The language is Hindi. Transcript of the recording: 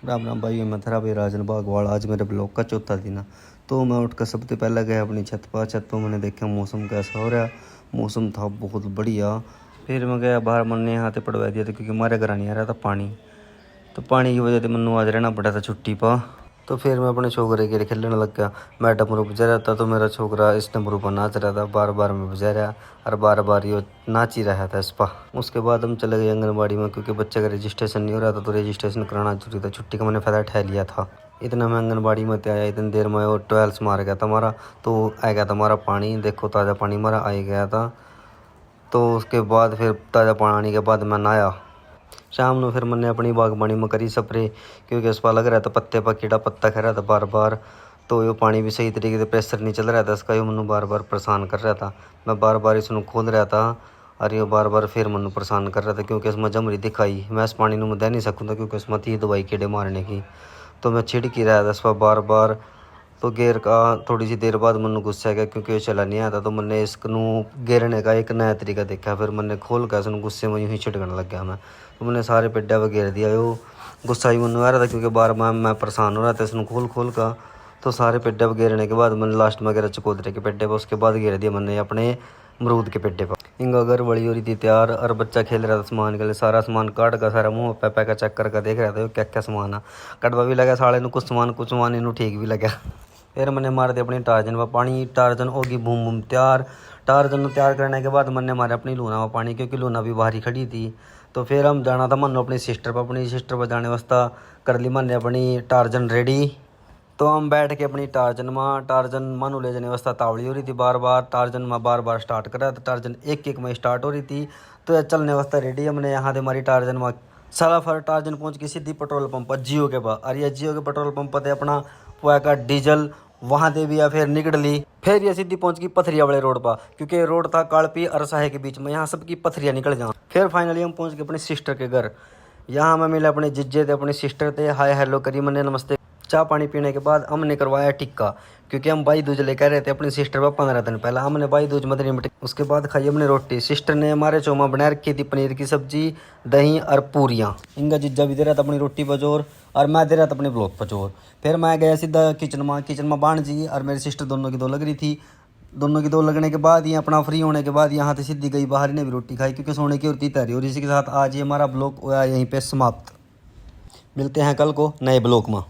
राम राम भाई, मैं थरा भाई राजन बागवाल। आज मेरे ब्लॉग का चौथा दिन है। तो मैं उठकर सबसे पहले गया अपनी छत पर मैंने देखा मौसम कैसा हो रहा। मौसम था बहुत बढ़िया। फिर मैं गया बाहर, मैंने यहाँ पे पड़वा दिया था क्योंकि हमारे घर नहीं आ रहा था पानी। तो पानी की वजह से मनु आज रहना पड़ा था छुट्टी पर। तो फिर मैं अपने छोकरे के लिए खेलने लग गया। मैं डमरू बजा रहा था तो मेरा छोकरा इस डमरू पर नाच रहा था। बार बार मैं बजा रहा और बार बार ये नाच ही रहा था इस पर। उसके बाद हम चले गए आंगनबाड़ी में क्योंकि बच्चे का रजिस्ट्रेशन नहीं हो रहा था तो रजिस्ट्रेशन कराना जरूरी था। छुट्टी का मैंने फ़ायदा उठा लिया था। इतना मैं आंगनबाड़ी में आया, इतनी देर में वो 12 मार गया था हमारा। तो आ गया था हमारा पानी, देखो ताज़ा पानी हमारा आ गया था। तो उसके बाद फिर ताज़ा पानी आने के बाद मैं नहाया। शाम को फिर मैंने अपनी बागबानी में करी स्प्रे क्योंकि उस पर लग रहा था पत्ते पर कीड़ा पत्ता खा रहा था बार बार। तो ये पानी भी सही तरीके से प्रेशर नहीं चल रहा था इसका, ये मनु बार बार परेशान कर रहा था। मैं बार बार इसमें खोल रहा था और ये बार बार फिर मनु परेशान कर रहा था क्योंकि इसमें जमरी दिखाई। मैं इस पानी में दे नहीं सकूँ क्योंकि इसमें थी दवाई कीड़े मारने की। तो मैं छिड़क ही रहा था इस पर बार बार। तो गेर का थोड़ी सी देर बाद मैंने गुस्सा गया क्योंकि ये चला नहीं आता। तो मैंने इसको गेरने का एक नया तरीका देखा। फिर मैंने खोल कर इसने गुस्से में यूँ ही छिड़कने लग गया मैं। तो मैंने सारे पेड्डा पर घेर दिया। वो गुस्सा ही मैंने आ रहा था क्योंकि बार बार मैं परेशान हो रहा था इसने खोल खोल का। तो सारे पेड्डे पर घेरने के बाद मैंने लास्ट में घेरा चकोतरे के पेड्डे पर। उसके बाद घेर दिया मैंने अपने अमरूद के पेड्डे पर। इंगा घर बड़ी हो रही थी तैयार और बच्चा खेल रहा था सामान के लिए। सारा सामान काट का सारा मुँह पैपा का चेक करके देख रहा था क्या क्या सामान है। कटवा भी लगा साले कुछ सामान इन्हों ठीक भी लगा। फिर मैंने मार दी अपनी टार्जन व पानी। टार्जन होगी बूम बूम तैयार। टार्जन तैयार करने के बाद मैंने मारे अपनी लूना व पानी क्योंकि लूना भी बाहर ही खड़ी थी। तो फिर हम जाना था मनो अपनी सिस्टर पर। अपनी सिस्टर पर जाने वास्ता कर ली मैंने अपनी टार्जन रेडी। तो हम बैठ के अपनी टार्जन मानो ले जाने वास्ता तावड़ी हो रही थी बार बार। टार्जन में बार बार स्टार्ट कर रहा था। टार्जन एक एक में स्टार्ट हो रही थी तो चलने वास्ता रेडी। हमने यहाँ से हमारी टार्जन में सारा फर टार्जन पहुँच गई सीधी पेट्रोल पंप पर जियो के पास। और ये जियो के पेट्रोल पंप पर अपना पुआ का डीजल वहाँ दे भी या फिर निकल ली। फिर ये सीधी पहुंच गई पथरिया वाले रोड पर क्योंकि रोड था कालपी और साहे के बीच में, यहाँ सबकी पथरिया निकल जाओ। फिर फाइनली हम पहुंच गए अपनी सिस्टर के घर। यहाँ मैं मिले अपने जिज्जे थे, अपनी सिस्टर थे। हाय हेलो करी मैंने, नमस्ते। चाय पानी पीने के बाद हमने करवाया टिक्का क्योंकि हम भाई दूज लेकर रहे थे अपनी सिस्टर पर 15 दिन पहले। हमने भाई दूज मदनी में उसके बाद खाई हमने रोटी। सिस्टर ने हमारे चौमा बना रखी थी, पनीर की सब्जी, दही और पूरियाँ। इनका जिज्जा भी दे रहा था अपनी रोटी पर जोर और मैं दे रहा था अपने ब्लॉक पर जोर। फिर मैं गया सीधा किचन में बाण जी और मेरी सिस्टर दोनों की दो लग रही थी। दोनों की दो लगने के बाद ये अपना फ्री होने के बाद यहाँ से सीधी गई बाहर ने भी रोटी खाई क्योंकि सोने की होती तैयारी। और इसी के साथ आज ये हमारा ब्लॉग हुआ यहीं पे समाप्त। मिलते हैं कल को नए ब्लॉग में।